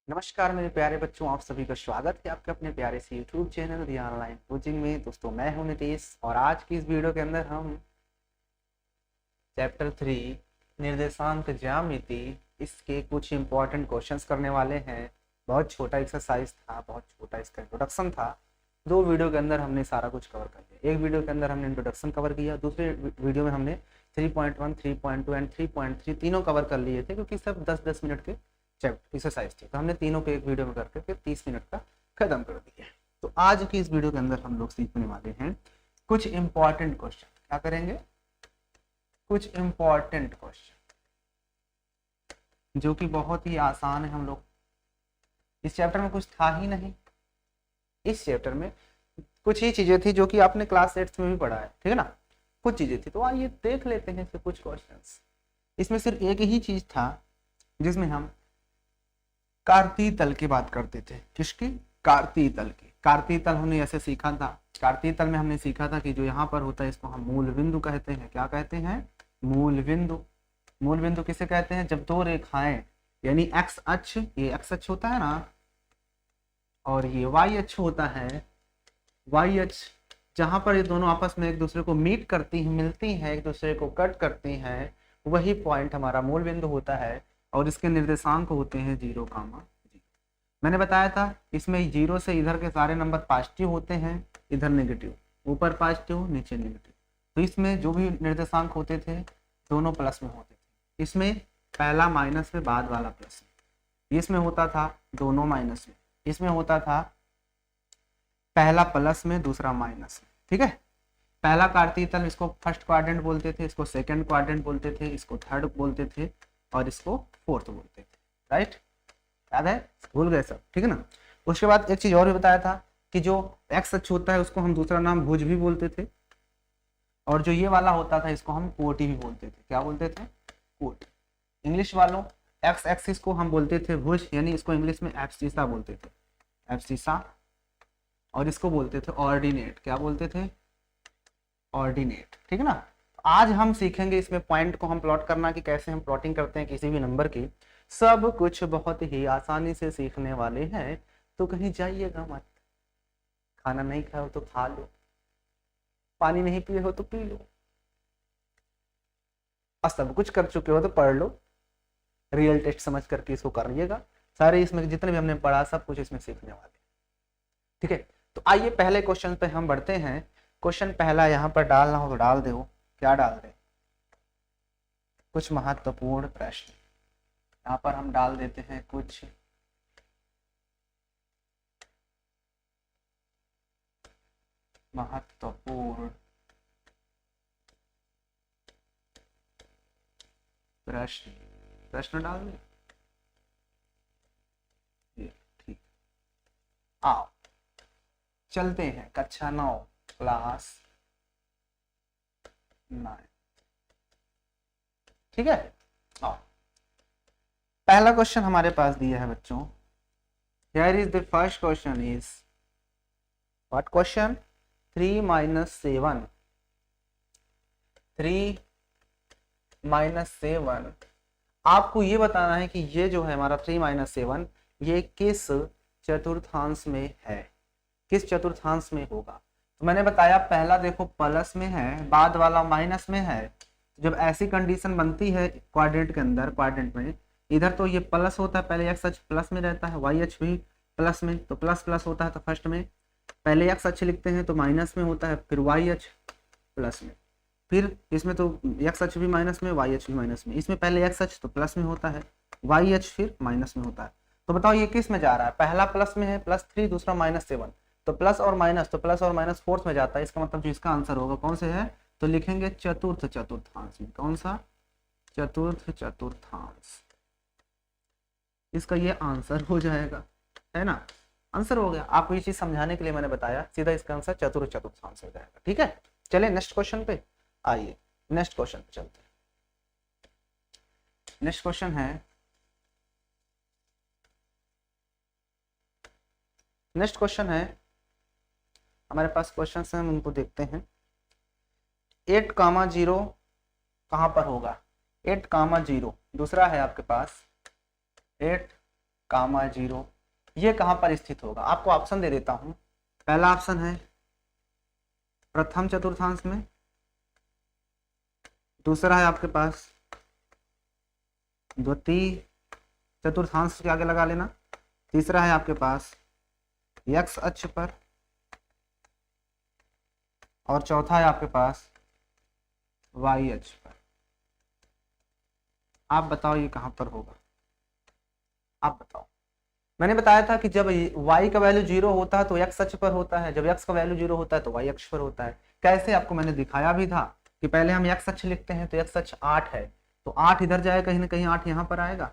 नमस्कार मेरे प्यारे बच्चों, आप सभी का स्वागत है आपके अपने प्यारे से YouTube चैनल रिया ऑनलाइन कोचिंग में। दोस्तों, मैं हूं नितीश और आज की इस वीडियो के अंदर हम चैप्टर 3 निर्देशांक ज्यामिति इसके कुछ इंपॉर्टेंट क्वेश्चंस करने वाले हैं। बहुत छोटा एक्सरसाइज था, बहुत छोटा इसका इंट्रोडक्शन था। दो वीडियो के अंदर हमने सारा कुछ कवर कर लिया। एक वीडियो के अंदर हमने इंट्रोडक्शन कवर किया, दूसरे वीडियो में हमने 3.1, 3.2 एंड 3.3 तीनों कवर कर लिए थे, क्योंकि सब 10-10 मिनट के एक्सरसाइज थी। तो हमने तीनों को एक वीडियो में करके फिर 30 मिनट का खत्म कर दिया। तो आज की इस वीडियो के अंदर हम लोग सीखने वाले हैं कुछ इंपॉर्टेंट क्वेश्चन। क्या करेंगे? कुछ इंपॉर्टेंट क्वेश्चन जो कि बहुत ही आसान है। हम लोग इस चैप्टर में कुछ था ही नहीं। इस चैप्टर में कुछ ही चीजें थी जो कि आपने क्लास 8 में भी पढ़ा है, ठीक है ना। कुछ चीजें थी, तो आइए देख लेते हैं फिर कुछ क्वेश्चंस। इसमें सिर्फ एक ही चीज था जिसमें हम कार्तीय तल की बात करते थे। किसकी? कार्तीय तल की। कार्तीय तल हमने ऐसे सीखा था। कार्तीय तल में हमने सीखा था कि जो यहाँ पर होता है इसको हम मूल बिंदु कहते हैं। क्या कहते हैं? मूल बिंदु। मूल बिंदु किसे कहते हैं? जब दो रेखाएं, यानी एक्स अक्ष, ये एक्स अक्ष होता है ना, और ये वाई अक्ष होता है, वाई अक्ष, जहां पर ये दोनों आपस में एक दूसरे को मीट करती हैं, मिलती हैं, एक दूसरे को कट करती हैं, वही पॉइंट हमारा मूल बिंदु होता है। और इसके निर्देशांक होते हैं 0, 0। मैंने बताया था इसमें 0 से इधर के सारे नंबर पॉजिटिव होते हैं, इधर नेगेटिव, ऊपर पॉजिटिव नीचे नेगेटिव। तो इसमें जो भी निर्देशांक होते थे दोनों प्लस में होते थे। इसमें पहला माइनस में, बाद वाला प्लस में। इसमें होता था दोनों माइनस में। इसमें होता था पहला प्लस में, दूसरा माइनस में, ठीक है। पहला कार्तीय तल, इसको फर्स्ट क्वाड्रेंट बोलते थे, इसको सेकंड क्वाड्रेंट बोलते थे, इसको थर्ड बोलते थे, और इसको फोर्थ बोलते थे। राइट? याद है? भूल गए सब? ठीक है ना। उसके बाद एक चीज और भी बताया था कि जो एक्स अक्ष होता है उसको हम दूसरा नाम भुज भी बोलते थे, और जो ये वाला होता था इसको हम कोटि भी बोलते थे। क्या बोलते थे? कोटि। इंग्लिश वालों, एक्स एक्सिस को हम बोलते थे भुज, यानी इसको इंग्लिश में एब्सिसा बोलते थे, एब्सिसा। और इसको बोलते थे ऑर्डिनेट। क्या बोलते थे? ऑर्डिनेट। ठीक है ना। आज हम सीखेंगे इसमें पॉइंट को हम प्लॉट करना, कि कैसे हम प्लॉटिंग करते हैं किसी भी नंबर की। सब कुछ बहुत ही आसानी से सीखने वाले हैं, तो कहीं जाइएगा मत। खाना नहीं खाओ तो खा लो, पानी नहीं पिए हो तो पी लो, और सब कुछ कर चुके हो तो पढ़ लो। रियल टेस्ट समझ करके इसको करिएगा। सारे इसमें जितने भी हमने पढ़ा सब कुछ इसमें सीखने वाले। ठीक है, तो आइए पहले क्वेश्चन पे हम बढ़ते हैं। क्वेश्चन पहला यहाँ पर डालना हो तो डाल दो। क्या डाल दे? कुछ महत्वपूर्ण प्रश्न। यहाँ पर हम डाल देते हैं कुछ महत्वपूर्ण प्रश्न। प्रश्न डाल दे। ठीक, आओ चलते हैं कक्षा 9, क्लास 9। ठीक है, आओ। पहला क्वेश्चन हमारे पास दिया है बच्चों। Here is the first question is what question? 3 - 7। 3 - 7। आपको ये बताना है कि ये जो है हमारा 3 - 7, ये किस चतुर्थांश में है, किस चतुर्थांश में होगा। तो मैंने बताया पहला देखो प्लस में है, बाद वाला माइनस में है। जब ऐसी कंडीशन बनती है क्वाड्रेंट के अंदर, क्वाड्रेंट में इधर तो ये प्लस होता है, पहले एक्स अक्ष प्लस में रहता है, वाई अक्ष भी प्लस में, तो प्लस प्लस होता है। तो फर्स्ट में पहले एक्स अक्ष लिखते हैं तो माइनस में होता है, फिर वाई अक्ष प्लस में, फिर इसमें तो एक्स अक्ष भी माइनस में, वाई अक्ष भी माइनस में। इसमें पहले एक्स अक्ष तो प्लस में होता है, वाई अक्ष फिर माइनस में होता है। तो बताओ ये किस में जा रहा है? पहला प्लस में है, +3, दूसरा -7, तो प्लस और माइनस, तो प्लस और माइनस फोर्थ में जाता है। इसका मतलब जो इसका आंसर होगा कौन से है? तो लिखेंगे चतुर्थ चतुर्थांश में। कौन सा? चतुर्थ चतुर्थांश। इसका ये आंसर हो जाएगा, है ना। आंसर हो गया। आपको ये चीज समझाने के लिए मैंने बताया, सीधा इसका आंसर चतुर्थ चतुर्थांश हो जाएगा। ठीक है, चलिए नेक्स्ट क्वेश्चन पे आइए। नेक्स्ट क्वेश्चन पे चलते हैं। नेक्स्ट क्वेश्चन है, नेक्स्ट क्वेश्चन है हमारे पास क्वेश्चन है, हम उनको देखते हैं। 8, 0 कहां पर होगा? 8, 0 दूसरा है आपके पास 8, कामा 0, ये कहां पर स्थित होगा? आपको ऑप्शन दे देता हूं। पहला ऑप्शन है प्रथम चतुर्थांश में, दूसरा है आपके पास द्वितीय चतुर्थांश के आगे लगा लेना, तीसरा है आपके पास x अक्ष पर, और चौथा है आपके पास y अक्ष पर। आप बताओ ये कहां पर होगा? आप बताओ। मैंने बताया था कि जब y का वैल्यू 0 होता है तो x अक्ष पर होता है, जब x का वैल्यू 0 होता है तो y अक्ष पर होता है। कैसे? आपको मैंने दिखाया भी था कि पहले हम x अक्ष लिखते हैं तो x अक्ष 8 है, तो 8 इधर जाएगा कहीं ना कहीं, 8 यहाँ पर आएगा,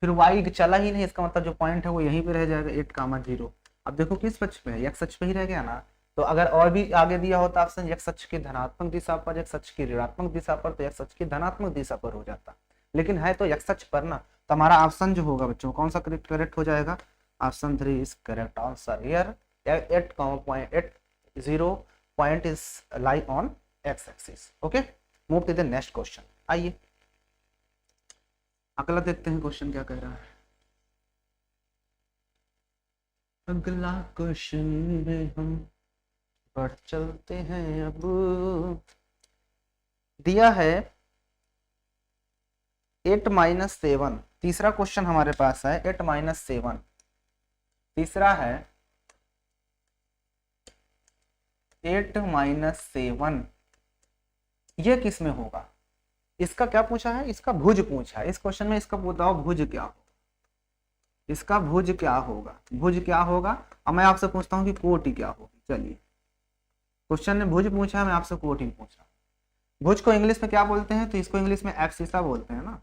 फिर y चला ही नहीं, इसका मतलब जो पॉइंट है वो यहीं पे रह जाएगा 8,0। अब देखो किस पक्ष पे है? x अक्ष पे ही रह गया ना। तो अगर और भी आगे दिया होता ऑप्शन x अक्ष की धनात्मक दिशा पर, x अक्ष की ऋणात्मक दिशा पर, तो x अक्ष की धनात्मक दिशा पर हो जाता, लेकिन है तो x अक्ष पर ना। तो हमारा ऑप्शन जो होगा बच्चों कौन सा करेक्ट हो जाएगा? Option 3 is correct answer here. 8,0 point is lie on x axis. Okay, move to the next question. आइए अगला देखते हैं क्वेश्चन क्या कह रहा है। अगला क्वेश्चन में हम बढ़ चलते हैं। अब दिया है 8-7, तीसरा क्वेश्चन हमारे पास है 8-7, तीसरा है 8-7, ये किस में होगा? इसका क्या पूछा है? इसका भुज पूछा है इस क्वेश्चन में। इसका बताओ भुज क्या होगा? इसका भुज क्या होगा? भुज क्या होगा? अब मैं आपसे पूछता हूँ कि कोटि क्या होगी। चलिए, क्वेश्चन ने भुज पूछा है, मैं आपसे कोटि पूछा। भुज को इंग्लिश में क्या बोलते हैं? तो इसको इंग्लिश में एब्सिसा बोलते हैं ना,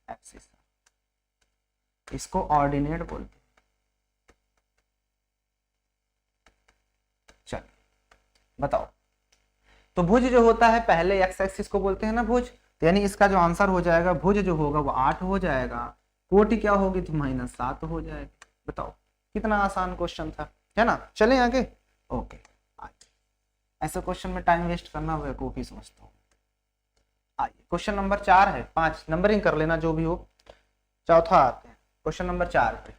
एब्सिसा। इसको ऑर्डिनेट बोलते हैं। चलिए बताओ, तो भुज जो होता है पहले x एक्सिस को बोलते हैं ना भुज, तो यानी इसका जो आंसर हो जाएगा भुज जो होगा वो 8 हो जाएगा, कोटि क्या होगी तो -7 हो जाएगी। बताओ कितना आसान क्वेश्चन था, है ना। चलें आगे। ओके, ऐसे क्वेश्चन में टाइम वेस्ट करना बेवकूफी समझता हूँ। आइए क्वेश्चन नंबर 4 है, 5 नंबरिंग कर लेना जो भी हो। चौथा आते हैं क्वेश्चन नंबर 4 पे।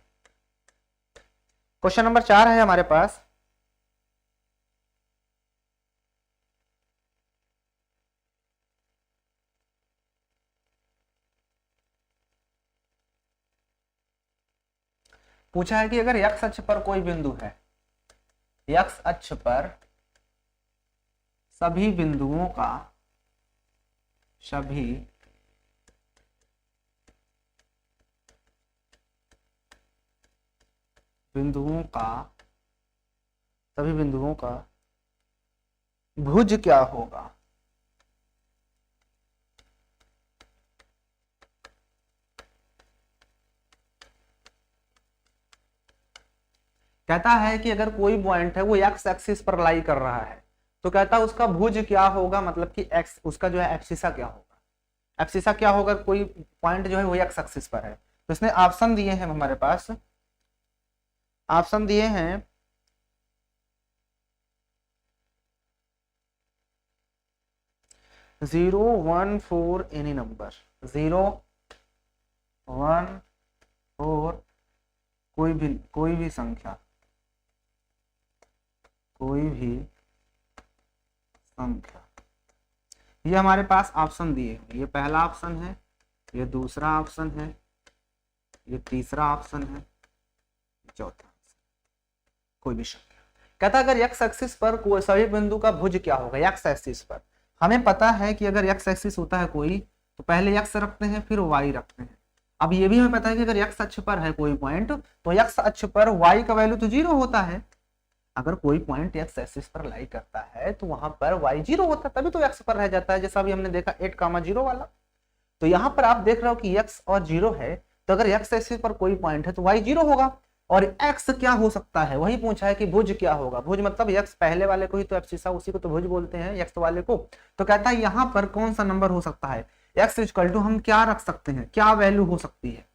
क्वेश्चन नंबर 4 है हमारे पास, पूछा है कि अगर x अक्ष पर कोई बिंदु है, x अक्ष पर सभी बिंदुओं का सभी बिंदुओं का भुज क्या होगा? कहता है कि अगर कोई पॉइंट है वो x एक्सिस पर लाई कर रहा है, तो कहता है उसका भुज क्या होगा, मतलब कि x उसका जो है एब्सिसा क्या होगा। एब्सिसा क्या होगा? कोई पॉइंट जो है वो x एक्सिस पर है, तो इसने ऑप्शन दिए हैं हमारे पास, ऑप्शन दिए हैं 0, 1, 4 एनी नंबर। 0, 1, 4 कोई भी संख्या, ये हमारे पास ऑप्शन दिए हैं। ये पहला ऑप्शन है, ये दूसरा ऑप्शन है, ये तीसरा ऑप्शन है, चौथा ऑप्शन, कोई भी संख्या। कहता है अगर x एक्सिस पर कोई सभी बिंदु का भुज क्या होगा? x एक्सिस पर हमें पता है कि अगर x एक्सिस होता है कोई तो पहले x रखते हैं फिर y रखते हैं। अब ये भी हमें पता है कि अगर x अक्ष पर है कोई पॉइंट तो x अक्ष पर y का वैल्यू तो 0 होता है। अगर कोई पॉइंट x एक्सिस पर लाई करता है तो वहां पर y 0 होता है, तभी तो x पर रह जाता है, जैसा अभी हमने देखा 8,0 वाला। तो यहाँ पर आप देख रहे हो कि x और 0 है, तो अगर x एक्सिस पर कोई पॉइंट है तो y 0 होगा। और x क्या हो सकता है, वही पूछा है कि भुज क्या होगा। भुज मतलब x पहले वाले को ही तो एब्सिसा, उसी को तो भुज बोलते हैं, x वाले को। तो कहता है यहाँ पर कौन सा नंबर हो सकता है? x इक्वल टू हम क्या रख सकते हैं, क्या वैल्यू हो सकती है,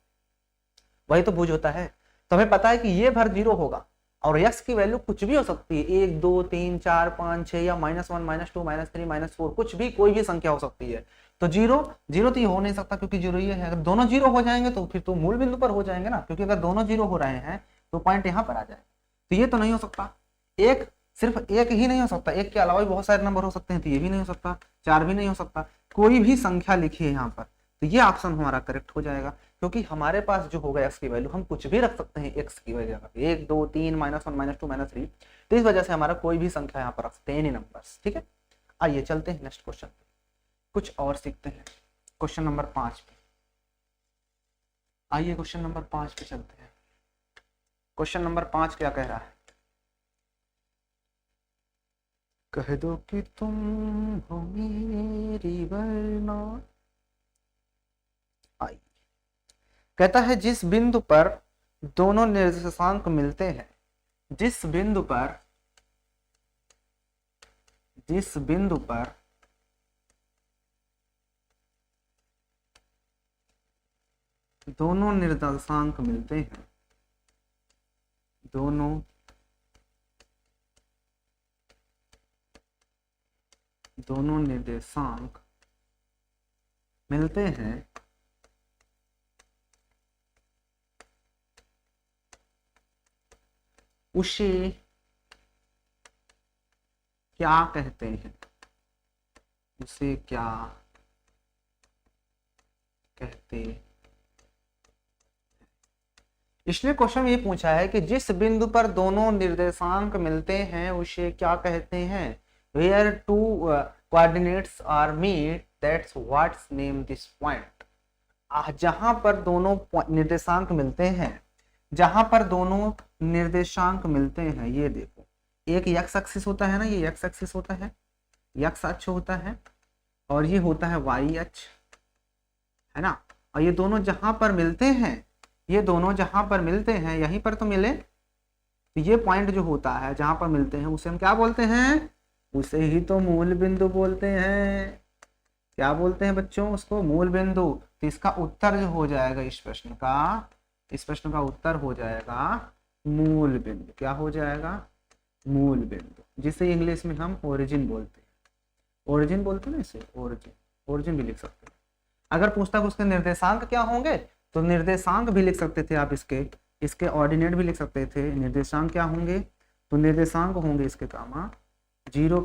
वही तो भुज होता है। तो हमें पता है कि ये भर 0 होगा और x की वैल्यू कुछ भी हो सकती है, 1, 2, 3, 4, 5, 6 या -1, -2, -3, -4, कुछ भी, कोई भी संख्या हो सकती है। तो जीरो जीरो तो ये हो नहीं सकता क्योंकि जीरो ये है। अगर दोनों जीरो हो जाएंगे तो फिर तो मूल बिंदु पर हो जाएंगे ना, क्योंकि अगर दोनों जीरो हो रहे हैं तो पॉइंट यहाँ पर आ जाए। तो ये तो नहीं हो सकता। एक सिर्फ एक ही नहीं हो सकता, एक के अलावा भी बहुत सारे नंबर हो सकते हैं, तो ये भी नहीं हो सकता, 4 भी नहीं हो सकता, कोई भी संख्या लिखिए यहाँ पर, तो ये ऑप्शन हमारा करेक्ट हो जाएगा। क्योंकि हमारे पास जो होगा एक्स की वैल्यू, हम कुछ भी रख सकते हैं एक्स की वैल्यू जगह पे, 1 2 3 -1 -2 -3, तो इस वजह से हमारा कोई भी संख्या यहाँ पर रख सकते हैं, एनी नंबर्स। ठीक है, आइए चलते हैं नेक्स्ट क्वेश्चन पे, कुछ और सीखते हैं। क्वेश्चन नंबर 5 पे आइए, क्वेश्चन नंबर 5 पे चलते हैं। क्वेश्चन नंबर 5 क्या कह रहा है? कह दो कि तुम हो मेरी वरना। आई कहता है जिस बिंदु पर दोनों निर्देशांक मिलते हैं, जिस बिंदु पर दोनों निर्देशांक मिलते हैं, दोनों निर्देशांक मिलते हैं, उसे क्या कहते हैं? उसे क्या कहते हैं? इसलिए क्वेश्चन में ये पूछा है कि जिस बिंदु पर दोनों निर्देशांक मिलते हैं उसे क्या कहते हैं? Where two coordinates are meet, that's what's name this point. जहां पर दोनों निर्देशांक मिलते हैं, जहां पर दोनों निर्देशांक मिलते हैं, ये देखो, एक एक्स एक्सिस होता है ना, ये एक्स एक्सिस होता है, एक्स अक्ष होता है, और ये होता है वाई अक्ष, है ना। और ये दोनों जहां पर मिलते हैं, ये दोनों जहां पर मिलते हैं, यहीं पर तो मिले, तो ये पॉइंट जो होता है जहां पर मिलते हैं उसे हम क्या बोलते हैं? उसे ही तो मूल बिंदु बोलते हैं। क्या बोलते हैं बच्चों? उसको मूल बिंदु। तो इसका उत्तर जो हो जाएगा इस प्रश्न का उत्तर हो जाएगा मूल बिंदु। क्या हो जाएगा? मूल बिंदु, जिसे इंग्लिश में हम ओरिजिन बोलते हैं। ओरिजिन बोलते हैं ना इसे, ओरिजिन भी लिख सकते हैं। अगर पूछता है उसके निर्देशांक क्या होंगे, तो निर्देशांक भी लिख सकते थे आप, इसके ऑर्डिनेट भी लिख सकते थे। निर्देशांक क्या होंगे? तो निर्देशांक होंगे इसके 0,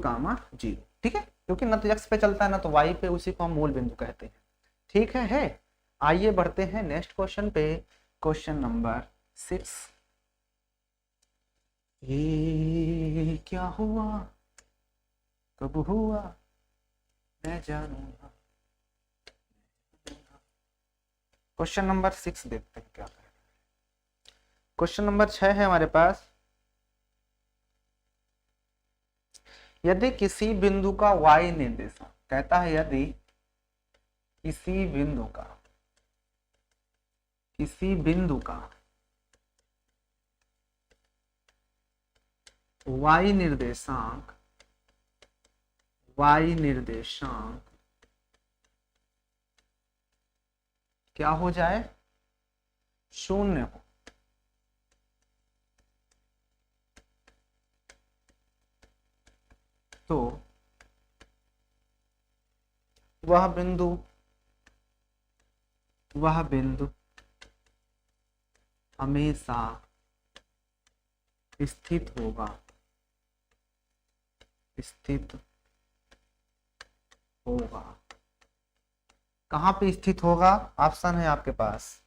ठीक है, क्योंकि न तो एक्स पे चलता है ना तो वाई पे, उसी को हम मूल बिंदु कहते हैं। ठीक है। आइए बढ़ते हैं नेक्स्ट क्वेश्चन पे, क्वेश्चन नंबर 6। ये क्या हुआ, कब हुआ, मैं जानूंगा। क्वेश्चन नंबर 6 देखते हैं क्या है। क्वेश्चन नंबर 6 है हमारे पास। यदि किसी बिंदु का y निर्देशांक, कहता है यदि किसी बिंदु का y निर्देशांक क्या हो जाए? 0 हो, तो वह बिंदु हमेशा स्थित होगा, कहाँ पे स्थित होगा? ऑप्शन है आपके पास,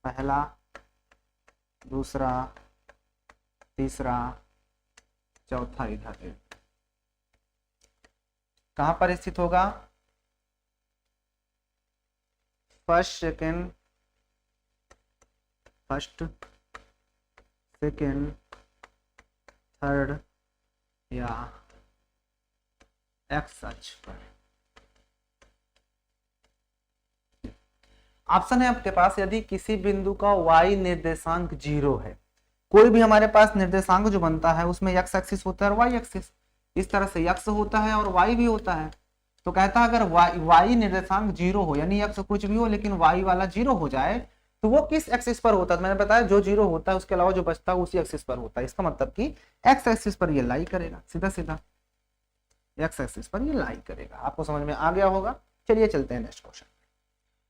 पहला, दूसरा, तीसरा, चौथा, इधर। कहां पर स्थित होगा? फर्स्ट, सेकंड, थर्ड या एक्स अक्ष पर। ऑप्शन है आपके पास, यदि किसी बिंदु का y निर्देशांक 0 है। कोई भी हमारे पास निर्देशांक जो बनता है उसमें x एक्सिस होता है और y एक्सिस, इस तरह से x होता है और y भी होता है। तो कहता है अगर y निर्देशांक 0 हो, यानी x कुछ भी हो लेकिन y वाला 0 हो जाए, तो वो किस एक्सिस पर होता है? मैंने बताया जो 0 होता है उसके अलावा जो बचता है उसी एक्सिस पर होता है। इसका मतलब कि x एक्सिस पर ये लाई करेगा, सीधा सीधा x एक्सिस पर ये लाई करेगा। आपको समझ में आ गया होगा? चलिए चलते हैं नेक्स्ट क्वेश्चन।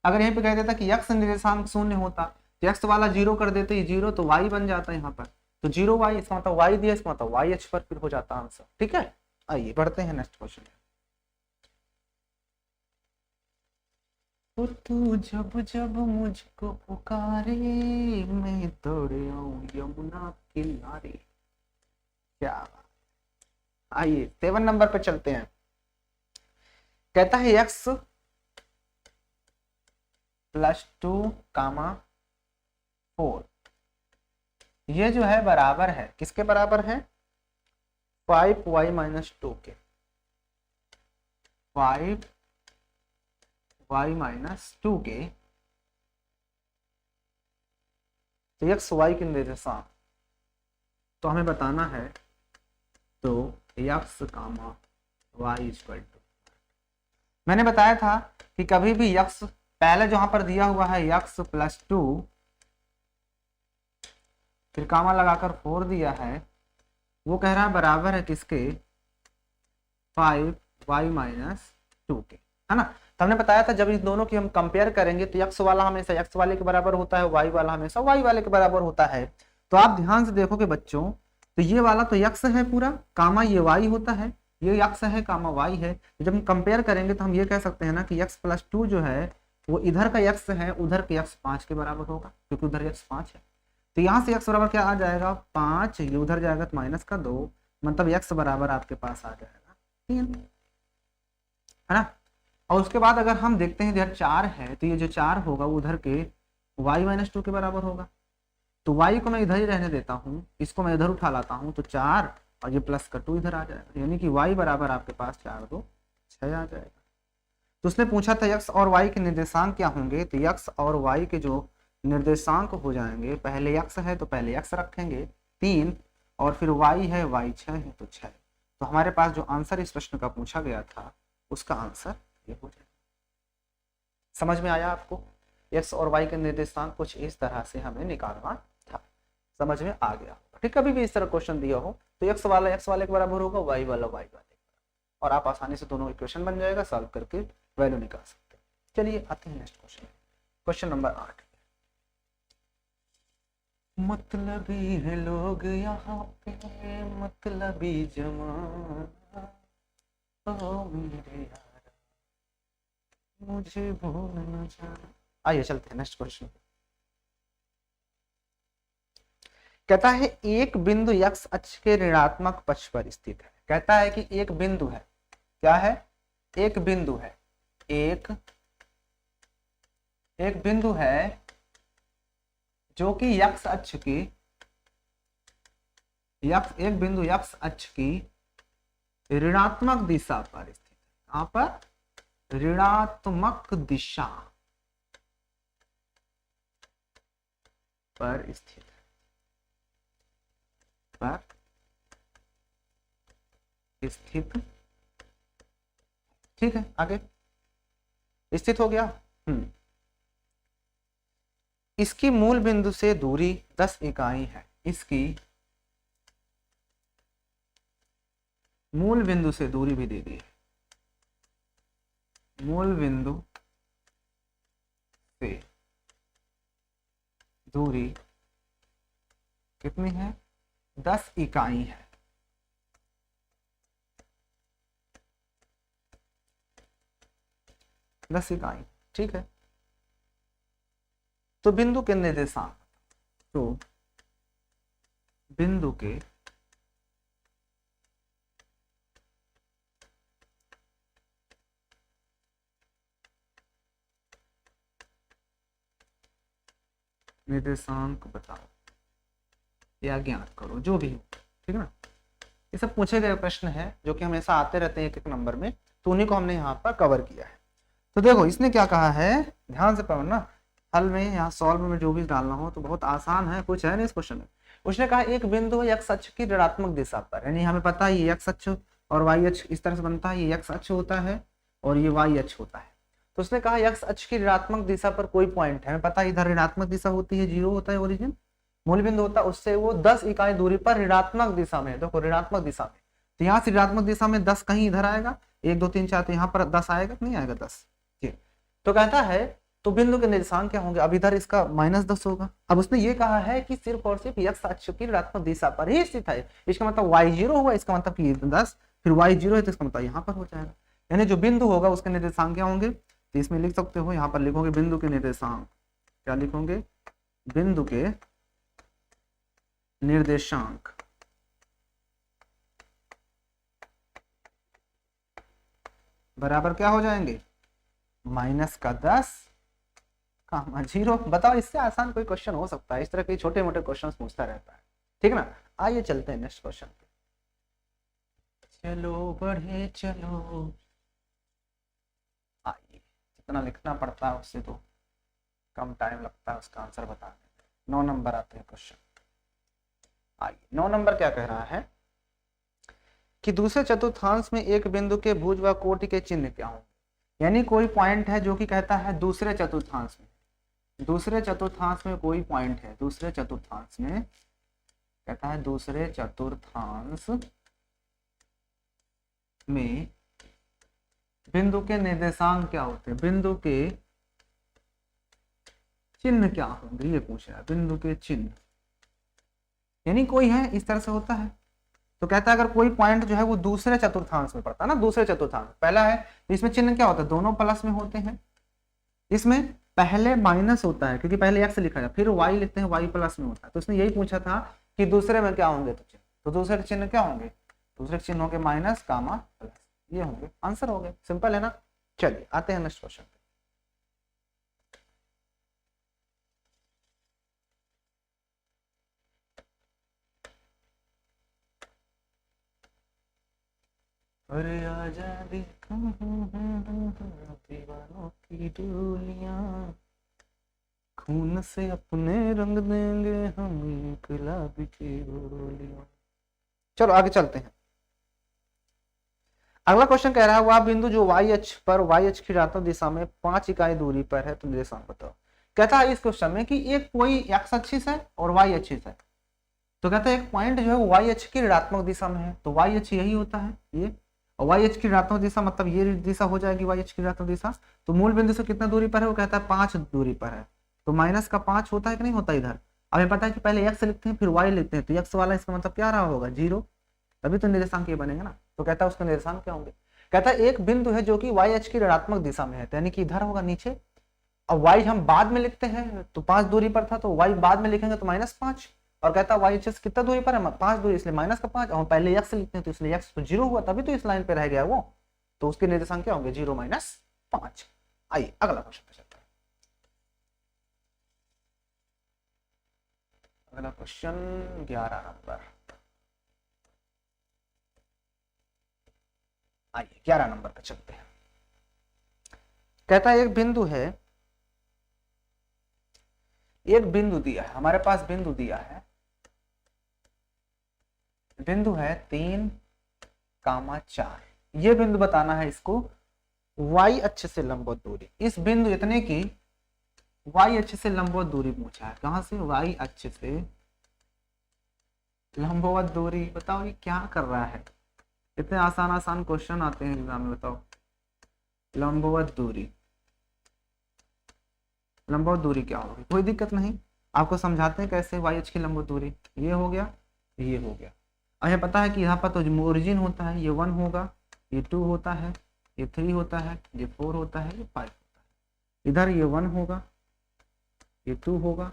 अगर यहीं पे कह देता कि x निर्देशांक शून्य होता तो x वाला 0 कर देते, ही 0 तो y बन जाता है यहाँ पर, तो 0y, इसका मतलब y दिया, इसका मतलब y अक्ष पर फिर हो जाता आंसर। ठीक है, आइए बढ़ते हैं नेक्स्ट क्वेश्चन। तू जब जब मुझको पुकारे मैं दौड़ आऊं यमुना किनारे। क्या बात। आइए 7 नंबर पे चलते हैं। कहता है x +2, 4 ये जो है बराबर है, किसके बराबर है? 5y - 2 के। 5y - 2 के। तो x y के निर्देशांक तो हमें बताना है, तो x, y = मैंने बताया था कि कभी भी x पहले जो यहां पर दिया हुआ है x +2 फिर कामा लगाकर 4 दिया है, वो कह रहा है बराबर है किसके? 5y - 2 के, है ना। तो हमने बताया था जब इस दोनों की हम कंपेयर करेंगे तो x वाला हमेशा x वाले के बराबर होता है, y वाला हमेशा y वाले के बराबर होता है। तो आप ध्यान से देखोगे बच्चों, तो ये वाला तो x है पूरा, कामा ये y होता है, ये x है कामा y है। तो जब हम कंपेयर करेंगे तो हम ये कह सकते हैं ना कि x +2 जो है वो इधर का x है, उधर के x 5 के बराबर होगा, क्योंकि उधर x 5 है। तो यहाँ से x बराबर क्या आ जाएगा? 5, ये उधर जाएगा तो -2, मतलब x बराबर आपके पास आ जाएगा 3, है ना। और उसके बाद अगर हम देखते हैं इधर 4 है, तो ये जो 4 होगा वो उधर के y - 2 के बराबर होगा। तो y को मैं इधर ही रहने देता हूँ, इसको मैं इधर उठा लाता हूँ, तो 4 और ये +2 इधर आ जाएगा, यानी कि y बराबर आपके पास 4, 2, 6 आ जाएगा। तो उसने पूछा था x और y के निर्देशांक क्या होंगे, तो x और y के जो निर्देशांक हो जाएंगे, पहले x है तो पहले x रखेंगे 3, और फिर y है, y 6 है तो 6। तो हमारे पास जो आंसर इस प्रश्न का पूछा गया था उसका आंसर ये हो जाएगा। समझ में आया आपको? x और y के निर्देशांक कुछ इस तरह से हमें निकालना था, समझ में आ गया होगा। ठीक, कभी भी इस तरह क्वेश्चन दिया हो तो x वाला x वाले के बराबर होगा, y वाला y वाले, और आप आसानी से दोनों इक्वेशन बन जाएगा, सॉल्व करके वैल्यू निकाल सकते हैं। चलिए आते हैं नेक्स्ट क्वेश्चन, क्वेश्चन नंबर 8। मतलबी है लोग यहाँ पे, मतलबी जमाना, ओ मेरे यार मुझे भूल न जाना। आइए चलते हैं नेक्स्ट क्वेश्चन। कहता है एक बिंदु x अक्ष के ऋणात्मक पक्ष पर स्थित है। कहता है कि एक बिंदु है, क्या है? एक बिंदु है, एक बिंदु है जो कि x अक्ष की, एक बिंदु x अक्ष की ऋणात्मक दिशा पर स्थित है। कहां पर? ऋणात्मक दिशा पर स्थित है, पर स्थित। ठीक है, आगे स्थित हो गया। इसकी मूल बिंदु से दूरी 10 इकाई है। इसकी मूल बिंदु से दूरी भी दे दी है, मूल बिंदु से दूरी कितनी है? 10 इकाई है। दस इकाई, ठीक है। तो बिंदु के निर्देशांक, तो बिंदु के निर्देशांक बताओ या ज्ञात करो, जो भी हो, ठीक है ना। ये सब पूछे गए प्रश्न है जो कि हमेशा आते रहते हैं एक एक नंबर में, तो उन्हीं को हमने यहाँ पर कवर किया है। तो देखो इसने क्या कहा है, ध्यान से पढ़ना, हल में यहाँ सॉल्व में जो भी डालना हो तो बहुत आसान है, कुछ है नहीं इस क्वेश्चन में। उसने कहा एक बिंदु है x अक्ष की ऋणात्मक दिशा पर, यानी हमें पता है ये x अक्ष और y अक्ष इस तरह से बनता है, ये x अक्ष होता है और ये y अक्ष होता है। तो उसने कहा x अक्ष की ऋणात्मक दिशा पर कोई पॉइंट है, हमें पता है इधर ऋणात्मक दिशा होती है, 0 होता है ओरिजिन, मूल बिंदु होता है, उससे वो 10 इकाई दूरी पर ऋणात्मक दिशा में, देखो ऋणात्मक दिशा में, तो यहाँ से ऋणात्मक दिशा में 10 कहीं इधर आएगा, 1 2 3 4, तो यहाँ पर 10 आएगा, नहीं आएगा 10, तो कहता है तो बिंदु के निर्देशांक क्या होंगे, अब इधर इसका -10 होगा। अब उसने ये कहा है कि सिर्फ और सिर्फ x अक्ष की ऋणात्मक दिशा पर ही स्थित है, इसका मतलब y0 हुआ, इसका मतलब कि 10, फिर y0 है तो इसका मतलब यहाँ पर हो जाएगा, यानी जो बिंदु होगा उसके निर्देशांक क्या होंगे, तो इसमें लिख सकते हो, यहाँ पर लिखोगे बिंदु के निर्देशांक, क्या लिखोगे, बिंदु के निर्देशांक बराबर क्या हो जाएंगे, -10 कामा 0। बताओ इससे आसान कोई क्वेश्चन हो सकता है, इस तरह के छोटे मोटे क्वेश्चन पूछता रहता है, ठीक है ना। आइए चलते हैं नेक्स्ट क्वेश्चन पे, चलो बढ़े चलो। आइए, जितना लिखना पड़ता है उससे तो कम टाइम लगता है उसका आंसर बताने में। 9 नंबर आते हैं क्वेश्चन। आइए 9 नंबर क्या कह रहा है कि दूसरे चतुर्थांश में एक बिंदु के भुज व कोटि के चिन्ह क्या होंगे, यानी कोई पॉइंट है जो कि कहता है दूसरे चतुर्थांश में, दूसरे चतुर्थांश में कोई पॉइंट है, दूसरे चतुर्थांश में कहता है दूसरे चतुर्थांश में बिंदु के निर्देशांक क्या होते हैं, बिंदु के चिन्ह क्या होंगे, ये पूछ रहा है, बिंदु के चिन्ह, यानी कोई है इस तरह से होता है। तो कहता है अगर कोई पॉइंट जो है वो दूसरे चतुर्थांश में पड़ता है ना, दूसरे चतुर्थांश पहला है तो इसमें चिन्ह क्या होता है, दोनों प्लस में होते हैं, इसमें पहले माइनस होता है क्योंकि पहले x लिखा है, फिर y लिखते हैं, y प्लस में होता है। तो उसने यही पूछा था कि दूसरे में क्या होंगे, तो चिन्ह, तो दूसरे चिन्ह क्या होंगे, दूसरे चिन्ह होंगे माइनस कामा प्लस, ये होंगे, आंसर हो गए, सिंपल है ना। चलिए आते हैं नेक्स्ट क्वेश्चन। अरे आजा देखो दीवानों की डोलियां, खून से अपने रंग देंगे हम गुलाबी की गोलियां। चलो आगे चलते हैं। अगला क्वेश्चन कह रहा है वह बिंदु जो y अक्ष पर y अक्ष की ऋणात्मक दिशा में 5 इकाई दूरी पर है, तो निर्देशांक बताओ। कहता है इस क्वेश्चन में कि एक कोई x एक्सिस है और y एक्सिस है, तो कहता है एक पॉइंट जो है वो y अक्ष की ऋणात्मक दिशा में है, तो y अक्ष यही होता है ये, और y अक्ष की ऋणात्मक दिशा मतलब ये दिशा हो जाएगी y अक्ष की ऋणात्मक दिशा। तो मूल बिंदु से कितना दूरी पर है, वो कहता है 5 दूरी पर है, तो माइनस का 5 होता है कि नहीं होता इधर। अब हमें पता है कि पहले x लिखते हैं फिर y लिखते हैं, तो x वाला इसका मतलब क्या रहा होगा, 0, तभी तो निर्देशांक ये बनेगा ना। तो कहता है उसका निर्देशांक क्या होंगे, कहता है एक बिंदु है जो कि y अक्ष की ऋणात्मक दिशा में है, यानी कि इधर होगा नीचे, और y हम बाद में लिखते हैं, तो 5 दूरी पर था तो y बाद में लिखेंगे तो -5, और कहता है y अक्ष कितना दूरी पर है, 5 दूरी, इसलिए माइनस का 5, और पहले x लिखते हैं तो इसलिए x तो 0 हुआ, तभी तो इस लाइन पे रह गया वो, तो उसके निर्देशांक क्या होंगे, 0 - 5। आइए अगला क्वेश्चन पे चलते हैं। अगला क्वेश्चन 11 नंबर। आइए 11 नंबर पे चलते हैं। कहता है एक बिंदु है, एक बिंदु दिया है हमारे पास, बिंदु दिया है, बिंदु है 3,4, ये बिंदु बताना है इसको y अक्ष से लंबवत दूरी, इस बिंदु इतने की y अक्ष से लंबवत दूरी पूछा है, कहां से, y अक्ष से लंबवत दूरी। बताओ ये क्या कर रहा है, इतने आसान आसान क्वेश्चन आते हैं एग्जाम में, बताओ लंबवत दूरी, लंबवत दूरी क्या होगी, कोई दिक्कत नहीं, आपको समझाते हैं कैसे। y अक्ष की लंबवत दूरी ये हो गया, ये हो गया। अब हमें पता है कि यहाँ पर तो ओरिजिन होता है, ये 1 होगा, ये 2 होता है, ये 3 होता है, ये 4 होता है, ये 5 होता है। इधर ये 1 होगा, ये 2 होगा,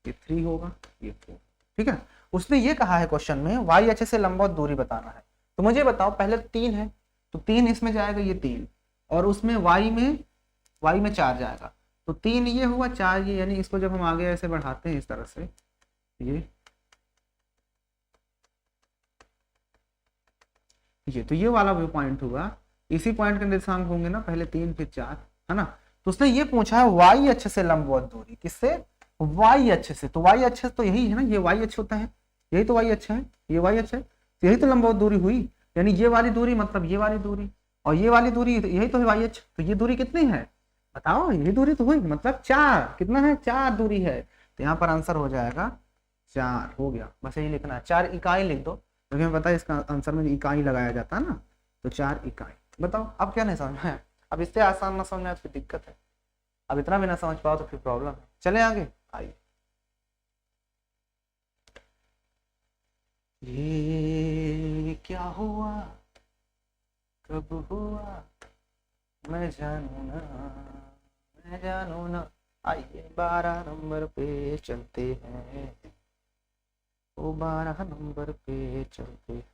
ये 3 होगा, ये 4, ठीक है। उसने ये कहा है क्वेश्चन में y अक्ष से लंबवत दूरी बताना है, तो मुझे बताओ पहले 3 है तो 3 इसमें जाएगा, ये 3, और उसमें y में 4 जाएगा, तो 3 ये हुआ, 4 ये, यानी इसको जब हम आगे ऐसे बढ़ाते हैं इस तरह से, ये तो ये वाला व्यू पॉइंट हुआ, इसी पॉइंट के निर्देशांक होंगे ना, पहले 3 फिर 4, है ना। तो उसने ये पूछा है y अक्ष से लंबवत दूरी, किससे, y अक्ष से, तो y अक्ष तो यही है ना, ये y अक्ष होता है, यही तो y अक्ष है, ये y अक्ष है, तो यही तो लंबवत दूरी हुई, यानी ये वाली दूरी मतलब ये वाली दूरी, और ये वाली दूरी यही तो है y अक्ष, तो ये दूरी कितनी है बताओ, ये दूरी तो हुई, मतलब 4, कितना है, 4 दूरी है, तो यहाँ पर आंसर हो जाएगा 4, हो गया, बस यही लिखना है, 4 इकाई लिख दो, क्योंकि हमें पता है इसका आंसर में इकाई लगाया जाता है ना, तो 4 इकाई। बताओ अब क्या नहीं समझ में आया, अब इससे आसान ना समझ में आया तो दिक्कत है, अब इतना भी ना समझ पाओ तो फिर प्रॉब्लम है। चले आगे, आइए। ये क्या हुआ, कब हुआ, मैं जानू ना, मैं जानू ना। आइए 12 नंबर पे चलते हैं, वो 12 नंबर पे चलते हैं।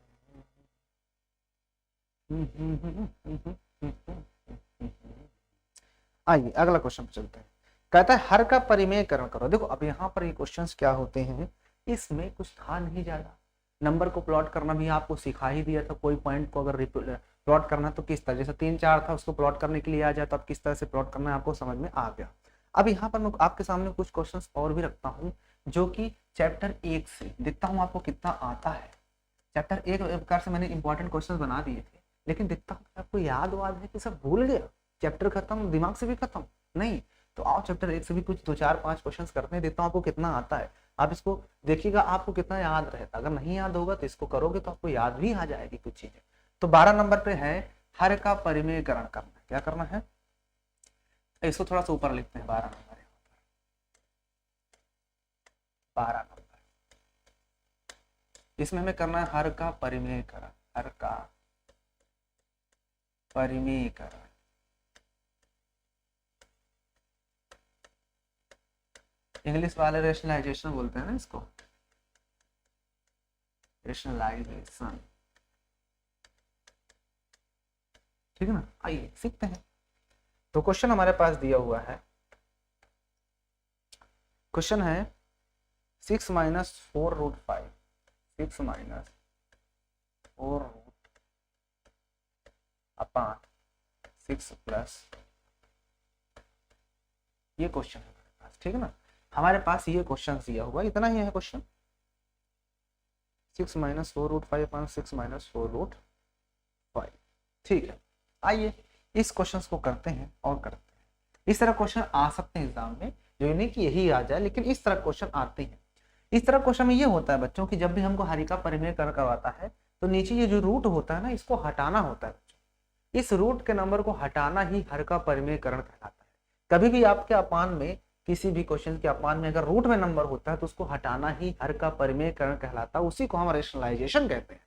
आइए अगला क्वेश्चन पे चलते हैं। कहता है हर का परिमेयकरण करो। देखो अब यहाँ पर ये क्वेश्चंस क्या होते हैं, इसमें कुछ था नहीं ज्यादा। नंबर को प्लॉट करना भी आपको सिखा ही दिया था। कोई पॉइंट को अगर प्लॉट करना तो किस तरह, जैसे 3 4 था उसको प्लॉट करने के लिए आ जाए तो अब किस तरह से प्लॉट करना है आपको समझ में आ गया। अब यहाँ पर मैं आपके सामने कुछ क्वेश्चंस और भी रखता हूँ जो कि चैप्टर 1 से, देखता हूँ आपको कितना आता है। चैप्टर 1 प्रकार से मैंने इंपॉर्टेंट क्वेश्चन बना दिए थे, लेकिन देखता हूँ आपको याद वाद है कि सब भूल गया, चैप्टर खत्म, दिमाग से भी खत्म नहीं। तो आओ चैप्टर 1 से भी कुछ 2 4 5 क्वेश्चन करते हैं, देखता हूँ आपको कितना आता है। आप इसको देखिएगा आपको कितना याद रहता। अगर नहीं याद होगा तो इसको करोगे तो आपको याद भी आ जाएगी कुछ चीजें। तो 12 नंबर पे है हर का परिमेयकरण करना। क्या करना है, इसको थोड़ा सा ऊपर लिखते हैं। 12 नंबर, 12 नंबर इसमें हमें करना है हर का परिमेयकरण, हर का परिमेयकरण। इंग्लिश वाले रेशनलाइजेशन बोलते हैं ना इसको, रेशनलाइजेशन, ठीक है ना। आइए सीखते हैं। तो क्वेश्चन हमारे पास दिया हुआ है, क्वेश्चन है 6 minus 4 root 5, 6 minus 4 root upon 6 plus, ये क्वेश्चन है हमारे पास, ठीक है ना। हमारे पास ये क्वेश्चन दिया हुआ, इतना ही है question. 6 minus 4 root 5 upon 6 minus 4 root 5, ठीक है। आइए इस क्वेश्चन को करते हैं और करते हैं। इस तरह क्वेश्चन आ सकते हैं एग्जाम में, जो नहीं कि यही आ जाए, लेकिन इस तरह क्वेश्चन आते हैं। इस तरह क्वेश्चन में ये होता है बच्चों की जब भी हमको हर का परिमेयकरण करवाता है तो नीचे ये जो रूट होता है ना, इसको हटाना होता है बच्चों। इस रूट के नंबर को हटाना ही हर का परिमेयकरण कहलाता है। कभी भी आपके अपान में, किसी भी क्वेश्चन के अपान में अगर रूट में नंबर होता है तो उसको हटाना ही हर का परिमेयकरण कहलाता है, उसी को हम रेशनलाइजेशन कहते हैं,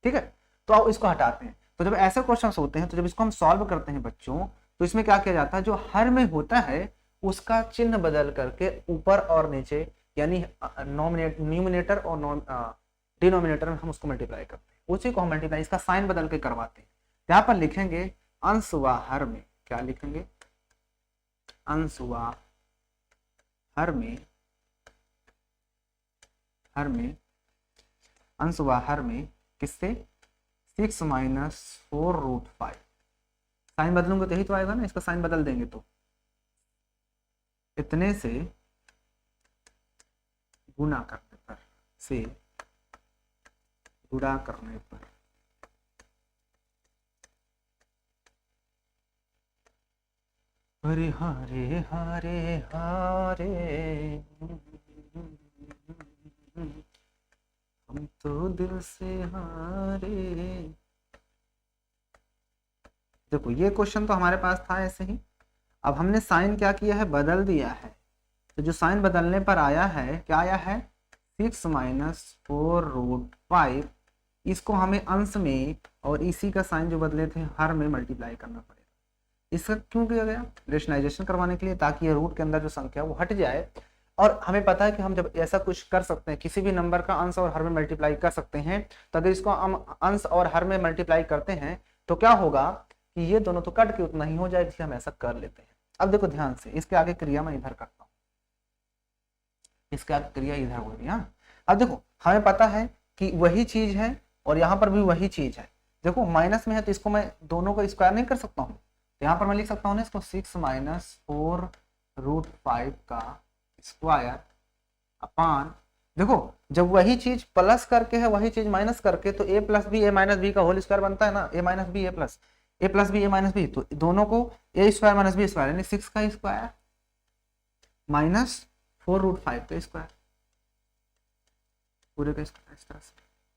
ठीक है। तो आप इसको हटाते हैं। तो जब ऐसे क्वेश्चन होते हैं तो जब इसको हम सॉल्व करते हैं बच्चों, तो इसमें क्या किया जाता है, जो हर में होता है उसका चिन्ह बदल करके ऊपर और नीचे, यानी न्यूमिनेटर और डिनोमिनेटर में हम उसको मल्टीप्लाई करते हैं, उसी को हम मल्टीप्लाई, इसका साइन बदल के करवाते हैं। यहाँ पर लिखेंगे अंश व हर में, क्या लिखेंगे, अंश व हर में, हर में, अंश व हर में किससे, 6 माइनस 4 रूट 5। साइन बदलूंगे तो यही तो आएगा ना, इसका साइन बदल देंगे तो इतने से गुना करने पर, से गुणा करने पर, हरे हरे हरे हरे हम तो दिल से हारे। देखो ये क्वेश्चन तो हमारे पास था ऐसे ही। अब हमने साइन क्या किया है, बदल दिया है। तो जो साइन बदलने पर आया है, क्या आया है, 6 माइनस 4 रूट 5, इसको हमें अंश में और इसी का साइन जो बदले थे हर में मल्टीप्लाई करना पड़ेगा। इसका क्यों किया गया, रेशनलाइजेशन करवाने के लिए, ताकि ये रूट के अंदर जो संख्या वो हट जाए। और हमें पता है कि हम जब ऐसा कुछ कर सकते हैं, किसी भी नंबर का अंश और हर में मल्टीप्लाई कर सकते हैं, तो अगर इसको हम अंश और हर में मल्टीप्लाई करते हैं तो क्या होगा कि ये दोनों तो कट के उतना ही हो जाएगा, इसलिए हम ऐसा कर लेते हैं। अब देखो ध्यान से, इसके आगे क्रिया मैं इधर करता हूँ, इसके आगे क्रिया इधर हो रही है। अब देखो हमें पता है कि वही चीज है और यहाँ पर भी वही चीज है। देखो माइनस में है तो इसको मैं दोनों को स्क्वायर नहीं कर सकता हूँ, तो यहाँ पर मैं लिख सकता हूँ ना इसको 6 माइनस 4 रूट 5 का स्क्वायर अपान, देखो जब वही चीज प्लस करके है वही चीज माइनस करके, तो a plus B A minus B का होल स्क्वायर बनता है ना, a minus B A plus B A minus B, तो दोनों को a square minus B square यानी 6 का स्क्वायर माइनस 4 रूट 5 का स्क्वायर, पूरे का स्क्वायर, इस तरह से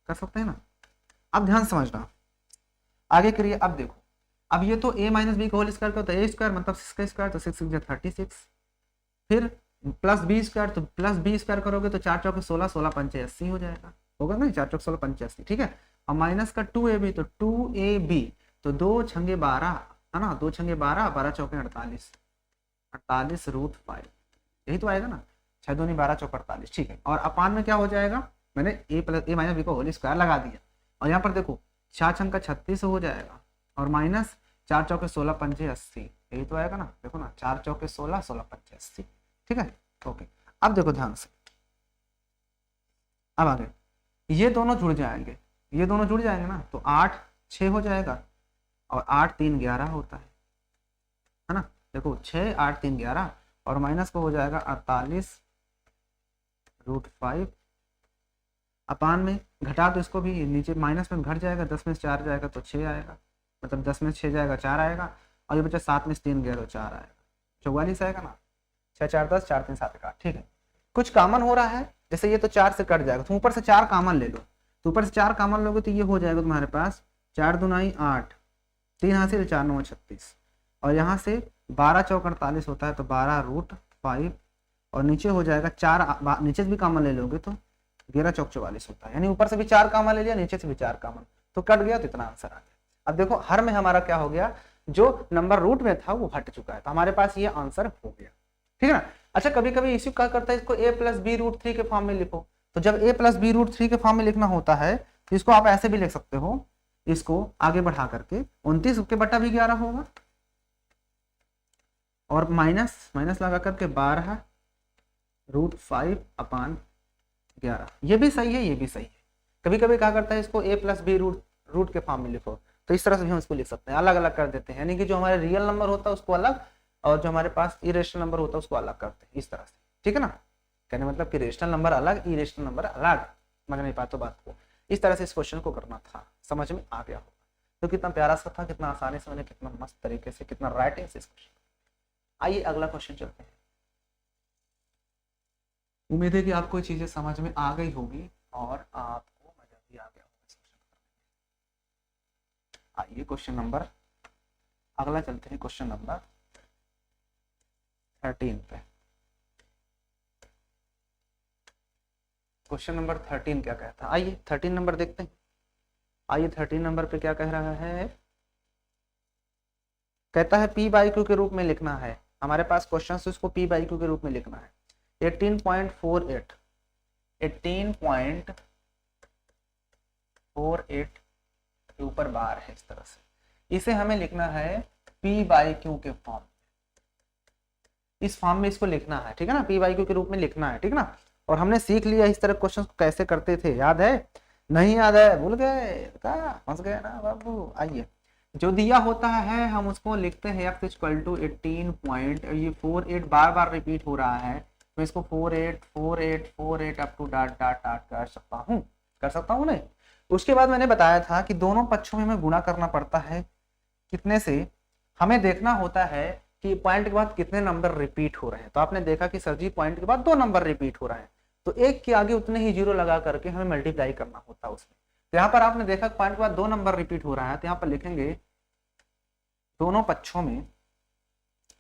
कर सकते हैं ना। अब ध्यान समझना आगे करिए। अब देखो अब ये तो a माइनस बी का होल स्क्वायर का होता है a स्क्वायर मतलब 6 का स्क्वायर, तो 6 6 36, फिर प्लस बी स्क्वायर, तो प्लस बी स्क्वायर करोगे तो 4 चौके 16, 16 पंचे 80 हो जाएगा, होगा ना, 4 चौके 16 पंचे 80, ठीक है। और माइनस का 2ab, तो 2ab तो 2 छंगे 12 है ना, 2 छंगे 12, 12 चौके 48, 48√5, यही तो आएगा ना, 6 दूनी 12 चौके 48, ठीक है। और अपान में क्या हो जाएगा, मैंने a plus a minus B का होल स्क्वायर लगा दिया, और यहाँ पर देखो 4 छंग का 36 हो जाएगा, और माइनस 4 चौके 16 पंचे 80, यही तो आएगा ना, देखो ना, 4 चौके 16, 16 पंचे 80, ठीक है। ओके, अब देखो ध्यान से, अब आगे ये दोनों जुड़ जाएंगे, ये दोनों जुड़ जाएंगे ना, तो 8 6 हो जाएगा, और 8 3 11 होता है ना, देखो 6 8 3 11, और माइनस को हो जाएगा 48√5, अपान में घटा तो इसको भी, नीचे माइनस में घट जाएगा, 10 में से 4 जाएगा तो 6 आएगा, मतलब 10 में से 6 जाएगा 4 आएगा, और ये बच्चा 7 में से 3 गया तो 4 आएगा, 44 आएगा ना, 6 4 10, 4 3 7 11, ठीक है। कुछ कॉमन हो रहा है, जैसे ये तो 4 से कट जाएगा, तो ऊपर से 4 कॉमन ले लो, तो ऊपर से 4 कॉमन लोगे तो ये हो जाएगा तुम्हारे पास 4 दूनाई 8, 3 हासिल 4 9 36, और यहाँ से 12 चौक 48 होता है, तो 12√5, और नीचे हो जाएगा 4, नीचे से भी कॉमन ले लोगे तो 11 चौक 44 होता है, यानी ऊपर से भी 4 कॉमन ले लिया, नीचे से भी 4 कॉमन, तो कट गया, तो इतना आंसर आ गया। अब देखो हर में हमारा क्या हो गया, जो नंबर रूट में था वो हट चुका है, तो हमारे पास ये आंसर हो गया, ठीक है ना। अच्छा, कभी कभी इश्यू क्या करता है, इसको a प्लस बी√3 के फॉर्म में लिखो, तो जब a प्लस बी√3 के फॉर्म में लिखना होता है तो इसको आप ऐसे भी लिख सकते हो, इसको आगे बढ़ा करके 29 के बटा भी 11 होगा, और माइनस माइनस लगा करके 12√5/11, ये भी सही है, ये भी सही है। कभी कभी क्या करता है, इसको a प्लस बी रूट के फॉर्म में लिखो, तो इस तरह से भी हम इसको लिख सकते हैं, अलग अलग कर देते हैं, यानी कि जो हमारे रियल नंबर होता है उसको अलग, और जो हमारे पास इरेशनल नंबर होता है उसको अलग करते हैं, इस तरह से, ठीक है ना। कहने मतलब कि रेशनल नंबर अलग, इरेशनल नंबर अलग, समझ नहीं पाया तो बात को, इस तरह से इस क्वेश्चन को करना था, समझ में आ गया होगा। तो कितना प्यारा सा था, कितना आसानी से मैंने, कितना मस्त तरीके से, कितना राइटिंग से इस क्वेश्चन। आइए अगला क्वेश्चन चलते हैं। उम्मीद है कि आपको चीजें समझ में आ गई होगी और आपको मजा भी आ गया होगा। आइए क्वेश्चन नंबर अगला चलते हैं, क्वेश्चन नंबर 13 पे। क्वेश्चन नंबर 13 क्या कहता है, आइए 13 नंबर देखते हैं। आइए 13 नंबर पे क्या कह रहा है, कहता है p बाई क्यू के रूप में लिखना है, हमारे पास क्वेश्चन से उसको p बाई क्यू के रूप में लिखना है। 18.48 के ऊपर बार है, इस तरह से इसे हमें लिखना है p बाई क्यू के फॉर्म, इस फॉर्म में इसको लिखना है, ठीक है ना, p बाई क्यू के रूप में लिखना है, ठीक है ना। और हमने सीख लिया इस तरह क्वेश्चन को कैसे करते थे, याद है, नहीं याद है, भूल गए, क्या फंस गए ना बाबू। आइए, जो दिया होता है हम उसको लिखते हैं x इक्वल टू 18 पॉइंट, ये 48 बार बार रिपीट हो रहा है, तो इसको 48 48 48 up to dot dot dot कर सकता हूँ नहीं। उसके बाद मैंने बताया था कि दोनों पक्षों में हमें गुणा करना पड़ता है, कितने से, हमें देखना होता है कि पॉइंट के बाद कितने नंबर रिपीट हो रहे हैं। तो आपने देखा कि सर जी पॉइंट के बाद 2 नंबर रिपीट हो रहे हैं, तो एक के आगे उतने ही जीरो लगा करके हमें मल्टीप्लाई करना होता है उसमें। तो यहाँ पर आपने देखा पॉइंट के बाद 2 नंबर रिपीट हो रहा है, तो यहाँ पर लिखेंगे दोनों पक्षों में,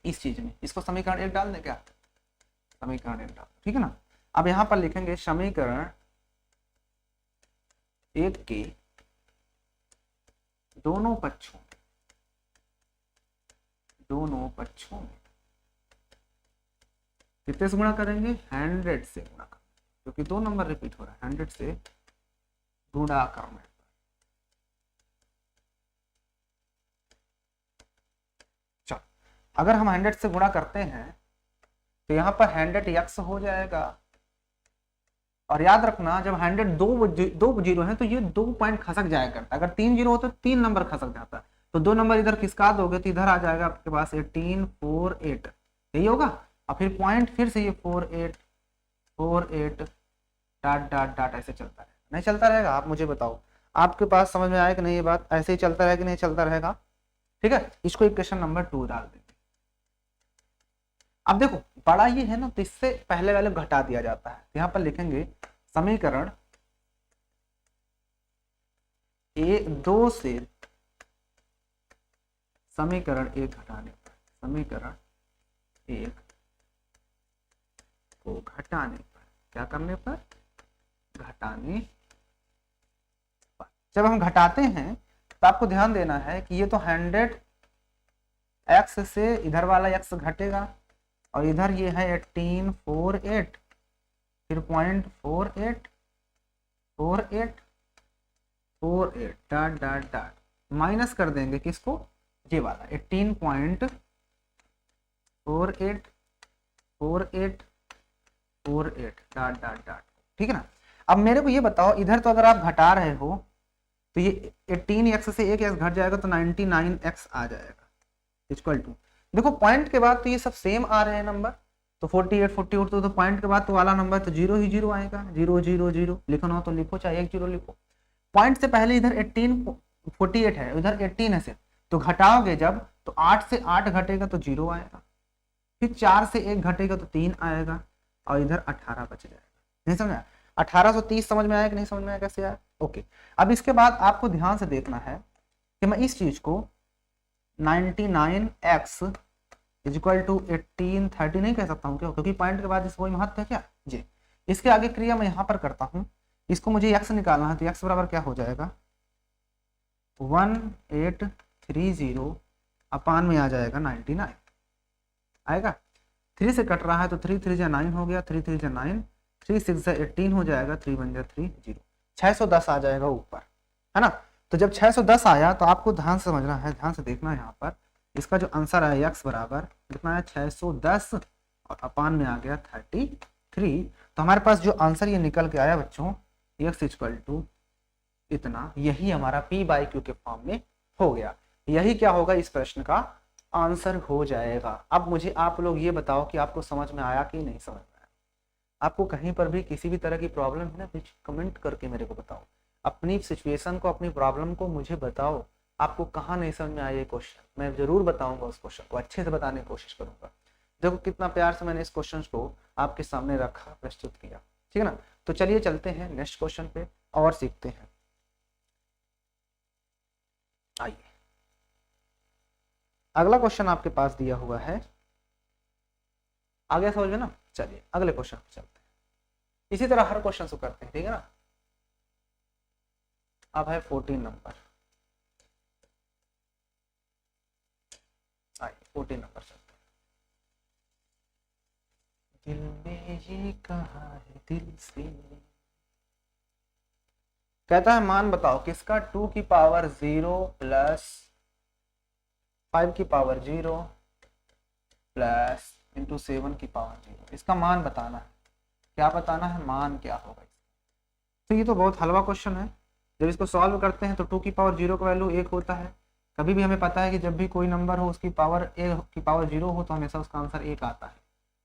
इस चीज में, इसको समीकरण 1 डाल दें क्या, समीकरण 1 डाल, ठीक है ना। अब यहाँ पर लिखेंगे समीकरण 1 के दोनों पक्षों में कितने से गुणा करेंगे, 100 से गुणा करेंगे, क्योंकि 2 नंबर रिपीट हो रहा है, 100 से गुणा करने। चलो, अगर हम 100 से गुणा करते हैं तो यहाँ पर 100x हो जाएगा, और याद रखना जब 100 दो जीरो है तो ये 2 पॉइंट खसक जाया करता है, अगर 3 जीरो हो तो 3 नंबर खसक जाता है, तो 2 नंबर इधर खिसका दोगे तो इधर आ जाएगा आपके पास 1848, यही होगा। और फिर पॉइंट फिर से ये 48 48 डॉट डॉट डॉट ऐसे चलता है, नहीं चलता रहेगा, आप मुझे बताओ, आपके पास समझ में आया कि नहीं, ये बात ऐसे ही चलता रहेगा कि नहीं चलता रहेगा, ठीक है। इसको इक्वेशन नंबर 2 डाल देंगे। अब देखो बड़ा ये है ना, तो इससे पहले वाले घटा दिया जाता है, यहाँ पर लिखेंगे समीकरण 2 से समीकरण 1 घटाने पर, समीकरण 1 को घटाने पर, क्या करने पर, घटाने पर। जब हम घटाते हैं तो आपको ध्यान देना है कि ये तो 100 x से इधर वाला x घटेगा और इधर ये है 1848, फिर 0.48 48 48 डॉट डॉट डॉट माइनस कर देंगे किसको, ये वाला 18.48 48 48 डॉट डॉट डॉट, ठीक है ना। अब मेरे को ये बताओ, इधर तो अगर आप घटा रहे हो तो ये 18x से एक x घट जाएगा तो 99x आ जाएगा इक्वल टू, देखो पॉइंट के बाद तो ये सब सेम आ रहे हैं नंबर, तो 48 48 तो पॉइंट के बाद तो वाला नंबर तो 0 ही 0 आएगा, 0 0 0 लिखना हो तो लिखो, चाहे 1 0 लिखो। पॉइंट से पहले इधर 1848 है, उधर 18 है सिर्फ, तो घटाओगे जब तो 8 से 8 घटेगा तो 0 आएगा, फिर 4 से 1 घटेगा तो 3 आएगा और इधर 18 बच जाएगा। नहीं समझा, 1830 समझ में आया कि नहीं समझ में आया, कैसे आया, ओके। अब इसके बाद आपको ध्यान से देखना है कि मैं इस चीज को 99x इक्वल टू 1830 नहीं कह सकता हूँ क्यों, क्योंकि पॉइंट के बाद इसको कोई महत्व है क्या जी। इसके आगे क्रिया मैं यहाँ पर करता हूँ, इसको मुझे x निकालना है तो x बराबर क्या हो जाएगा 1830 अपान में आ जाएगा 99 आएगा, 3 से कट रहा है तो 3 3 9 हो गया, 3 3 9, 3 6 18 हो जाएगा, 3 1 3 0, 610 आ जाएगा ऊपर, है ना। तो जब 610 आया तो आपको ध्यान से समझना है, ध्यान से देखना है, यहाँ पर इसका जो आंसर है x बराबर कितना है 610 और अपान में आ गया 33, तो हमारे पास जो आंसर ये निकल के आया बच्चों x इक्वल टू इतना, यही हमारा p बाई क्यू के फॉर्म में हो गया, यही क्या होगा इस प्रश्न का आंसर हो जाएगा। अब मुझे आप लोग ये बताओ कि आपको समझ में आया कि नहीं समझ में आया, आपको कहीं पर भी किसी भी तरह की प्रॉब्लम है ना, कमेंट करके मेरे को बताओ, अपनी सिचुएशन को, अपनी प्रॉब्लम को मुझे बताओ, आपको कहाँ नहीं समझ में आया ये क्वेश्चन, मैं जरूर बताऊंगा, उस क्वेश्चन को अच्छे से बताने की कोशिश करूंगा। देखो कितना प्यार से मैंने इस क्वेश्चन को आपके सामने रखा, प्रस्तुत किया, ठीक है ना। तो चलिए चलते हैं नेक्स्ट क्वेश्चन पे और सीखते हैं। आइए अगला क्वेश्चन आपके पास दिया हुआ है, आगे समझ में ना, चलिए अगले क्वेश्चन पे चलते हैं, इसी तरह हर क्वेश्चन को करते हैं, ठीक है ना। अब है 14 नंबर, आइए 14 नंबर चलते हैं। दिल में ये कहा है दिल से, कहता है मान बताओ किसका 2 की पावर 0 प्लस 5 की पावर 0 प्लस इंटू 7 की पावर 0, इसका मान बताना है। क्या बताना है, मान क्या होगा। तो ये तो बहुत हलवा क्वेश्चन है, जब इसको सॉल्व करते हैं तो 2 की पावर 0 का वैल्यू 1 होता है, कभी भी हमें पता है कि जब भी कोई नंबर हो उसकी पावर 1 की पावर 0 हो तो हमेशा उसका आंसर 1 आता है,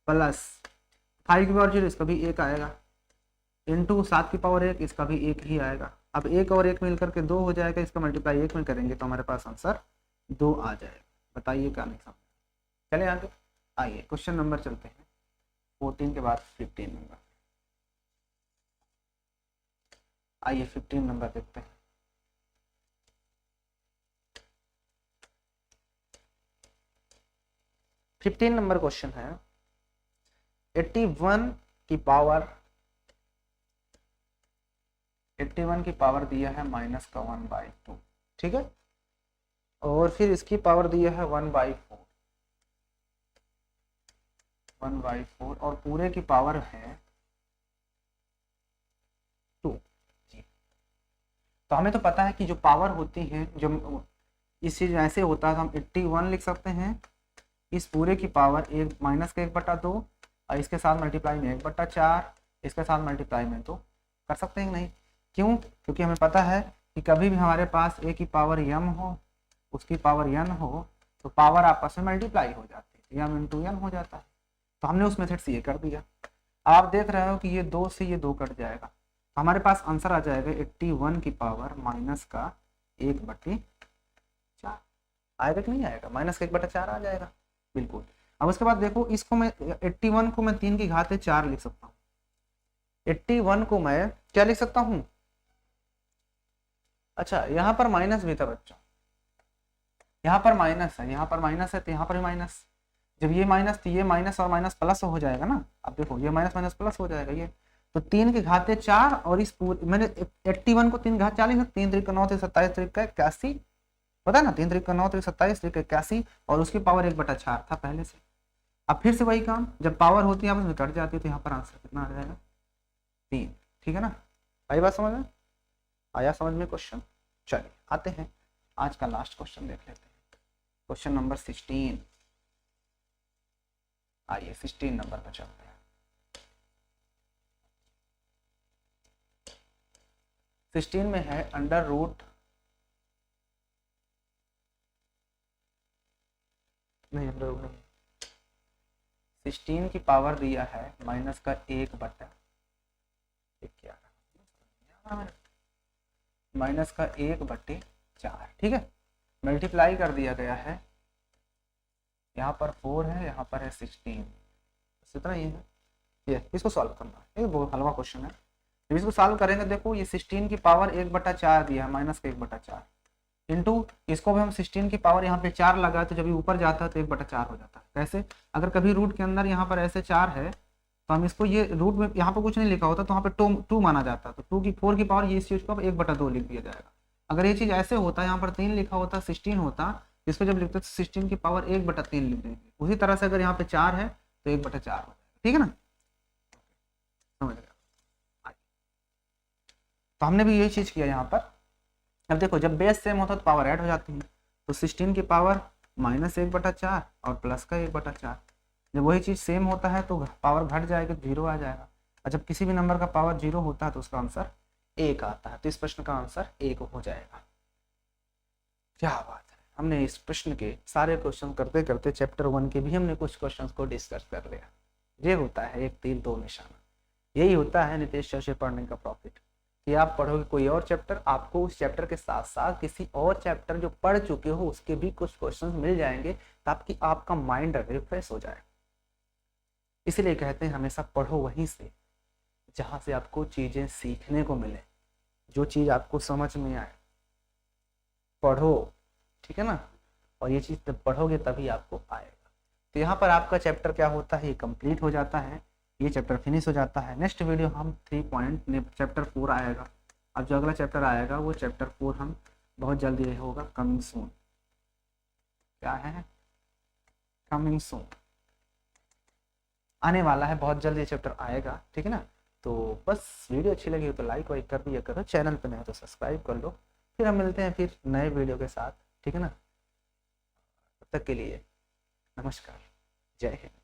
प्लस 5 की पावर 0 इसका भी 1 आएगा, इंटू 7 की पावर 1 इसका भी 1 ही आएगा। अब 1 और 1 मिलकर के 2 हो जाएगा, इसका मल्टीप्लाई 1 में करेंगे तो हमारे पास आंसर 2 आ जाएगा। बताइए क्या नहीं समझ, चले आगे। आइए क्वेश्चन नंबर चलते हैं 14 के बाद 15 नंबर, आइए 15 नंबर देखते हैं। फिफ्टीन नंबर क्वेश्चन है 81 की पावर 81 की पावर दिया है माइनस का 1/2, ठीक है, और फिर इसकी पावर दिया है 1/4 और पूरे की पावर है 2 जी। तो हमें तो पता है कि जो पावर होती है, जो इस चीज ऐसे होता है तो हम 81 लिख सकते हैं, इस पूरे की पावर 1 माइनस का 1/2 और इसके साथ मल्टीप्लाई में 1/4, इसके साथ मल्टीप्लाई में तो कर सकते हैं नहीं, क्यों, क्योंकि हमें पता है कि कभी भी हमारे पास a की पावर m हो, उसकी पावर n हो, तो पावर आपस में मल्टीप्लाई हो जाती है, m इंटू n हो जाता है। तो हमने उस मेथड से ये कर दिया। आप देख रहे हो कि ये 2 से ये 2 कट जाएगा, हमारे पास आंसर आ जाएगा 81 की पावर माइनस का 1/4 आएगा कि नहीं आएगा, माइनस का 1/4 आ जाएगा बिल्कुल। अब उसके बाद देखो इसको मैं 81 को मैं 3 की घात 4 लिख सकता हूँ, 81 को मैं क्या लिख सकता हूँ, अच्छा यहाँ पर माइनस भी था बच्चों, यहाँ पर माइनस है, यहाँ पर माइनस है तो यहाँ पर भी माइनस, जब ये माइनस तो ये माइनस और माइनस प्लस हो जाएगा ना। अब देखो ये माइनस माइनस प्लस हो जाएगा ये, तो 3 की घाते 4 और इस पूरे मैंने 81 को 3 घात 40 है, 3 3 का 9 3 27 3 का 81, पता है ना, 3 3 का 9 3 27 3 का 81 और उसकी पावर 1/4 था पहले से। अब फिर से वही काम, जब पावर होती है आपस में कट जाती है तो यहाँ पर आंसर कितना आ जाएगा 3। ठीक है ना, आई बात समझ में, आया समझ में क्वेश्चन। चलिए आते हैं आज का लास्ट क्वेश्चन देख लेते हैं, क्वेश्चन नंबर 16। आइए 16 नंबर पर चलते हैं। 16 में है अंडर रूट नहीं, अंडर रूट नहीं, 16 की पावर दिया है माइनस का 1/, क्या माइनस का 1/4। ठीक है, मल्टीप्लाई कर दिया गया है, यहाँ पर 4 है, यहाँ पर है 16, इतना ही है। ये इसको सॉल्व करना है, ये बहुत हलवा क्वेश्चन है। जब इसको सॉल्व करेंगे देखो ये 16 की पावर 1/4 दिया है, माइनस का 1/4 इंटू इसको भी हम 16 की पावर यहाँ पे 4 लगा तो जब ये ऊपर जाता है तो 1/4 हो जाता है। कैसे, अगर कभी रूट के अंदर यहाँ पर ऐसे 4 है तो हम इसको ये रूट में यहाँ पर कुछ नहीं लिखा होता तो वहाँ पे 2 माना जाता है, तो 2 की 4 की पावर ये इस चीज को 1/2 लिख दिया जाएगा। अगर ये चीज ऐसे होता है, यहाँ पर 3 लिखा होता 16 होता, इसको जब लिखते तो 16 की पावर 1/3 लिख देंगे। उसी तरह से अगर यहाँ पे 4 है तो 1/4 हो जाएगा। ठीक है ना, समझ गया। तो हमने भी यही चीज किया यहाँ पर। अब देखो जब बेस सेम होता है तो पावर ऐड हो जाती है, तो 16 की पावर माइनस 1/4 और प्लस का 1/4। जब वही चीज सेम होता है तो पावर घट जाएगी, 0 आ जाएगा। और जब किसी भी नंबर का पावर 0 होता है तो उसका आंसर 1 आता है, तो इस प्रश्न का आंसर 1 हो जाएगा। क्या बात है, हमने इस प्रश्न के सारे क्वेश्चन करते करते चैप्टर 1 के भी हमने कुछ क्वेश्चंस को डिस्कस कर लिया। ये होता है एक तीर दो निशाना, यही होता है नितेश सर से पढ़ने का प्रॉफिट, कि आप पढ़ोगे कोई और चैप्टर, आपको उस चैप्टर के साथ साथ किसी और चैप्टर जो पढ़ चुके हो उसके भी कुछ क्वेश्चंस मिल जाएंगे, ताकि आपका माइंड रिफ्रेश हो जाए। इसलिए कहते हैं हमेशा पढ़ो वहीं से जहां से आपको चीजें सीखने को मिले, जो चीज आपको समझ में आए, पढ़ो। ठीक है ना, और ये चीज जब पढ़ोगे तभी आपको आएगा। तो यहाँ पर आपका चैप्टर क्या होता है, ये कंप्लीट हो जाता है, ये चैप्टर फिनिश हो जाता है। नेक्स्ट वीडियो हम 3 चैप्टर 4 आएगा। अब जो अगला चैप्टर आएगा वो चैप्टर 4 हम बहुत जल्दी होगा, कमिंग सून। क्या है, कमिंग सून आने वाला है, बहुत जल्दी ये चैप्टर आएगा। ठीक है ना, तो बस वीडियो अच्छी लगी हो तो लाइक वाइक कर दिया करो, चैनल पे नए हो तो सब्सक्राइब कर लो। फिर हम मिलते हैं फिर नए वीडियो के साथ। ठीक है ना, तब तक के लिए नमस्कार, जय हिंद।